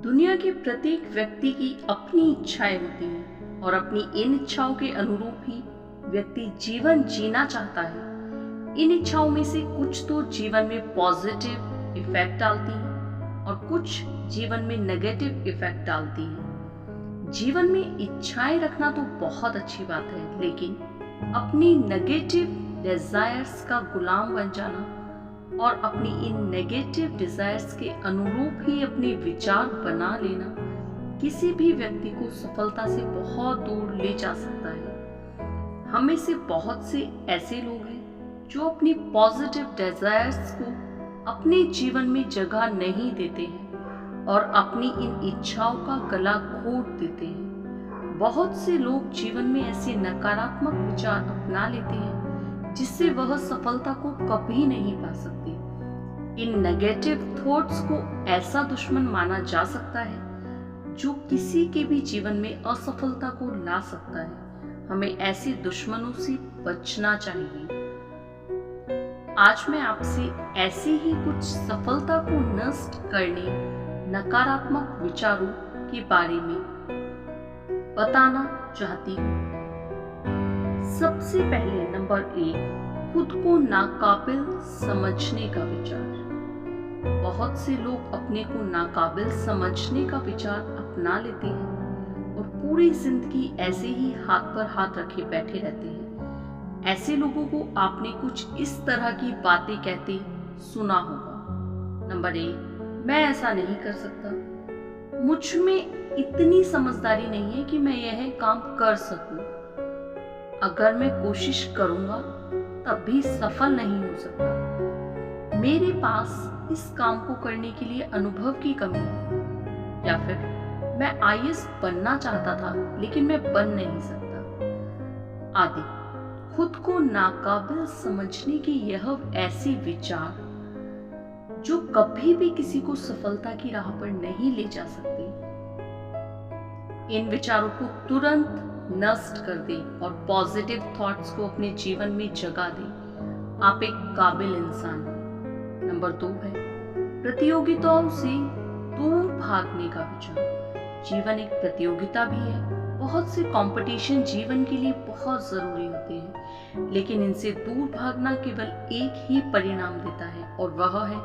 दुनिया के प्रत्येक व्यक्ति की अपनी इच्छाएं होती हैं और अपनी इन इच्छाओं के अनुरूप ही व्यक्ति जीवन जीना चाहता है। इन इच्छाओं में से कुछ तो जीवन में पॉजिटिव इफेक्ट डालती हैं और कुछ जीवन में नेगेटिव इफेक्ट डालती हैं। जीवन में इच्छाएं रखना तो बहुत अच्छी बात है, लेकिन अपनी नेगेटिव डिजायर्स का गुलाम बन जाना और अपनी इन नेगेटिव डिजायर्स के अनुरूप ही अपने विचार बना लेना किसी भी व्यक्ति को सफलता से बहुत दूर ले जा सकता है। हमें से बहुत से ऐसे लोग हैं जो अपनी पॉजिटिव डिजायर्स को अपने जीवन में जगह नहीं देते हैं और अपनी इन इच्छाओं का गला घोट देते हैं। बहुत से लोग जीवन में ऐसे नकारात्मक विचार अपना लेते हैं जिससे वह सफलता को कभी नहीं पा सकते। इन नेगेटिव थॉट्स को ऐसा दुश्मन माना जा सकता है जो किसी के भी जीवन में असफलता को ला सकता है। हमें ऐसे दुश्मनों से बचना चाहिए। आज मैं आपसे ऐसे ही कुछ सफलता को नष्ट करने नकारात्मक विचारों के बारे में बताना चाहती हूँ। सबसे पहले नंबर 1, खुद को नाकाबिल समझने का विचार। बहुत से लोग अपने को नाकाबिल समझने का विचार अपना लेते हैं और पूरी जिंदगी ऐसे ही हाथ पर हाथ रखे बैठे रहते हैं। ऐसे लोगों को आपने कुछ इस तरह की बातें कहते सुना होगा। नंबर 1, मैं ऐसा नहीं कर सकता, मुझ में इतनी समझदारी नहीं है कि मैं यह काम कर सकूं, अगर मैं कोशिश करूंगा तब भी सफल नहीं हो सकता, मेरे पास इस काम को करने के लिए अनुभव की कमी है, या फिर मैं आईएएस बनना चाहता था लेकिन मैं बन नहीं सकता आदि। खुद को नाकाबिल समझने की यह ऐसे विचार जो कभी भी किसी को सफलता की राह पर नहीं ले जा सकते। इन विचारों को तुरंत नष्ट कर दें और पॉजिटिव थॉट्स को अपने जीवन में जगा दें। आप एक काबिल इंसान हैं। नंबर 2 है प्रतियोगिताओं से दूर भागने का विचार। जीवन एक प्रतियोगिता भी है। बहुत से कंपटीशन जीवन के लिए बहुत जरूरी होते हैं, लेकिन इनसे दूर भागना केवल एक ही परिणाम देता है और वह है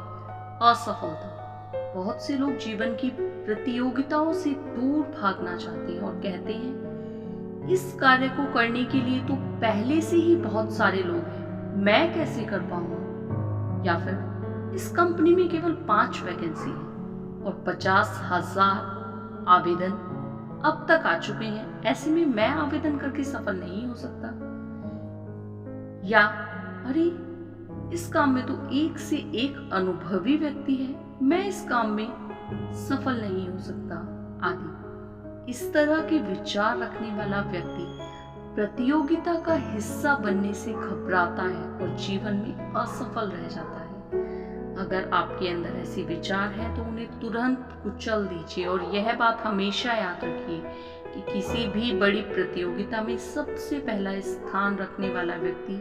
असफलता। बहुत से लोग जीवन की प्रतियोगिताओं से दूर भागना चाहते हैं और कहते हैं इस कार्य को करने के लिए तो पहले से ही बहुत सारे लोग हैं, मैं कैसे कर पाऊंगा, या फिर इस कंपनी में केवल 5 वैकेंसी है और 50,000 आवेदन अब तक आ चुके हैं, ऐसे में मैं आवेदन करके सफल नहीं हो सकता, या अरे इस काम में तो एक से एक अनुभवी व्यक्ति है, मैं इस काम में सफल नहीं हो सकता आदि। इस तरह के विचार रखने वाला व्यक्ति प्रतियोगिता का हिस्सा बनने से घबराता है और जीवन में असफल रह जाता है। अगर आपके अंदर ऐसे विचार हैं तो उन्हें तुरंत कुचल दीजिए और यह बात हमेशा याद रखिए कि किसी भी बड़ी प्रतियोगिता में सबसे पहला स्थान रखने वाला व्यक्ति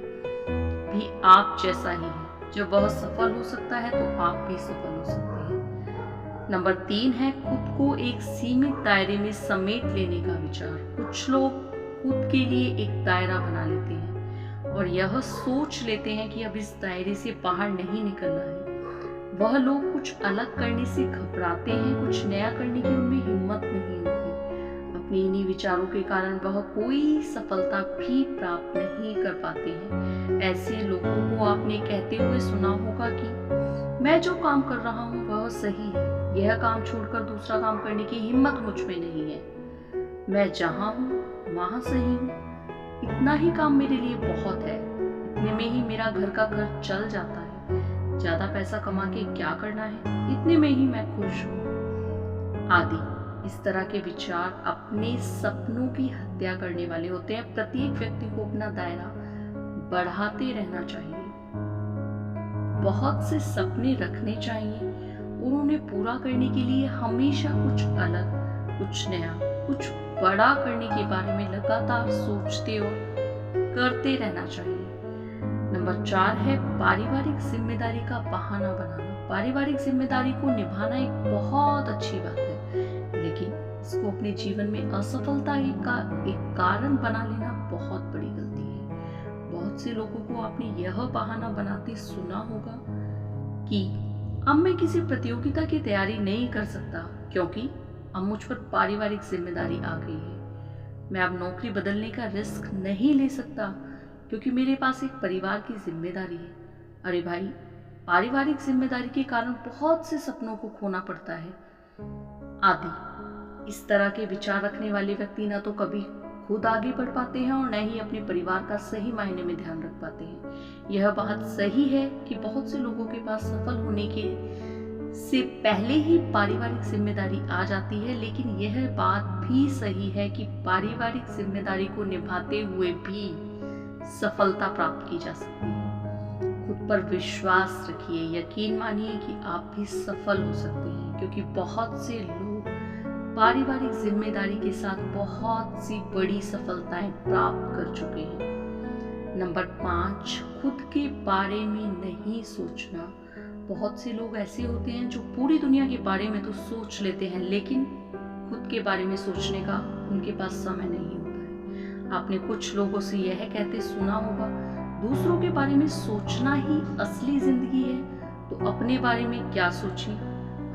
भी आप जैसा ही है। जब वह सफल हो सकता है तो आप भी सफल हो सकते हैं। नंबर 3 है खुद को एक सीमित दायरे में समेट लेने का विचार। कुछ लोग खुद के लिए एक दायरा बना लेते हैं और यह सोच लेते हैं कि अब इस दायरे से बाहर नहीं निकलना है। वह लोग कुछ अलग करने से घबराते हैं, कुछ नया करने की उनमें हिम्मत नहीं होती। अपने इन्हीं विचारों के कारण वह कोई सफलता भी प्राप्त नहीं कर पाते हैं। ऐसे लोगों को आपने कहते हुए सुना होगा कि मैं जो काम कर रहा हूँ वह सही है, यह काम छोड़कर दूसरा काम करने की हिम्मत मुझ में नहीं है, मैं जहाँ हूँ वहाँ सही हूँ, इतना ही काम मेरे लिए बहुत है, इतने में ही मेरा घर का खर्च चल जाता है, ज्यादा पैसा कमा के क्या करना है, इतने में ही मैं खुश हूँ आदि। इस तरह के विचार अपने सपनों की हत्या करने वाले होते हैं। प्रत्येक व्यक्ति को अपना दायरा बढ़ाते रहना चाहिए, बहुत से सपने रखने चाहिए और उन्हें पूरा करने के लिए हमेशा कुछ अलग, कुछ नया, कुछ बड़ा करने के बारे में लगातार सोचते और करते रहना चाहिए। नंबर 4 है पारिवारिक जिम्मेदारी का बहाना बनाना। पारिवारिक जिम्मेदारी को निभाना एक बहुत अच्छी बात है, लेकिन इसको अपने जीवन में असफलता एक कारण बना लेना बहुत बड़ी गलती है। बहुत से लोगों को आपने यह बहाना बनाते सुना होगा कि अब मैं किसी प्रतियोगिता की तैयारी नहीं कर सकता क्योंकि अब मुझ पर पारिवारिक जिम्मेदारी आ गई है। मैं अब नौकरी बदलने का रिस्क नहीं ले सकता क्योंकि मेरे पास एक परिवार की जिम्मेदारी है। अरे भाई, पारिवारिक जिम्मेदारी के कारण बहुत से सपनों को खोना पड़ता है आदि। इस तरह के विचार रखने वाले व्यक्ति ना तो कभी खुद आगे बढ़ पाते हैं और न ही अपने परिवार का सही मायने में ध्यान रख पाते हैं। यह बात सही है कि बहुत से लोगों के पास सफल होने के से पहले ही पारिवारिक जिम्मेदारी आ जाती है, लेकिन यह बात भी सही है कि पारिवारिक जिम्मेदारी को निभाते हुए भी सफलता प्राप्त की जा सकती है। खुद पर विश्वास रखिए, यकीन मानिए कि आप भी सफल हो सकते हैं क्योंकि बहुत से लोग पारिवारिक जिम्मेदारी के साथ बहुत सी बड़ी सफलताएं प्राप्त कर चुके हैं। नंबर 5, खुद के बारे में नहीं सोचना। बहुत से लोग ऐसे होते हैं जो पूरी दुनिया के बारे में तो सोच लेते हैं, लेकिन खुद के बारे में सोचने का उनके पास समय नहीं होता है। आपने कुछ लोगों से यह कहते सुना होगा, दूसरों के बारे में सोचना ही असली जिंदगी है, तो अपने बारे में क्या सोचें।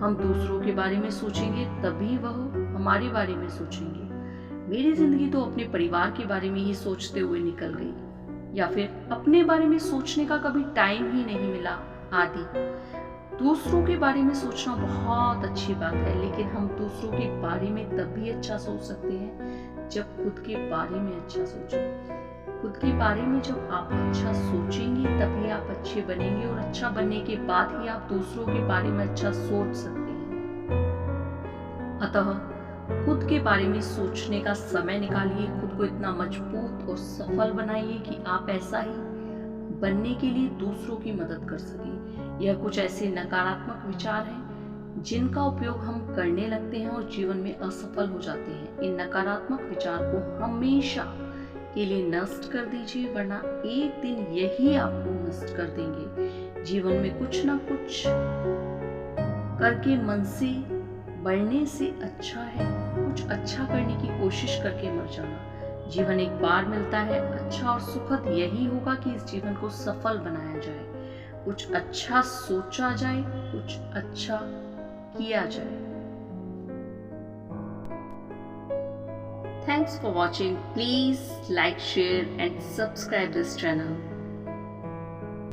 हम दूसरों के बारे में सोचेंगे तभी वह हमारे बारे में सोचेंगे। मेरी जिंदगी तो अपने परिवार के बारे में ही सोचते हुए निकल गई, या फिर अपने बारे में सोचने का कभी टाइम ही नहीं मिला आदि। दूसरों के बारे में सोचना बहुत अच्छी बात है, लेकिन हम दूसरों के बारे में तभी अच्छा सोच सकते हैं जब खुद के बारे में अच्छा सोचें। खुद के बारे में जब आप अच्छा सोचेंगे तभी आप अच्छे बनेंगे, और अच्छा बनने के बाद ही आप दूसरों के बारे में अच्छा सोच सकते हैं। अतः खुद के बारे में सोचने का समय निकालिए, खुद को इतना मजबूत और सफल बनाइए कि आप ऐसा ही बनने के लिए दूसरों की मदद कर सकें। यह कुछ ऐसे नकारात्मक विचार हैं जिनका उपयोग हम करने लगते हैं और जीवन में असफल हो जाते हैं। इन नकारात्मक विचार को हमेशा के लिए नष्ट कर दीजिए, वरना एक दिन यही आपको नष्ट कर देंगे। जीवन में कुछ ना कुछ करके मन से बढ़ने से अच्छा है कुछ अच्छा करने की कोशिश करके मर जाना। जीवन एक बार मिलता है, अच्छा और सुखद यही होगा कि इस जीवन को सफल बनाया जाए, कुछ अच्छा सोचा जाए, कुछ अच्छा किया जाए। Thanks for watching. Please like, share and subscribe this channel.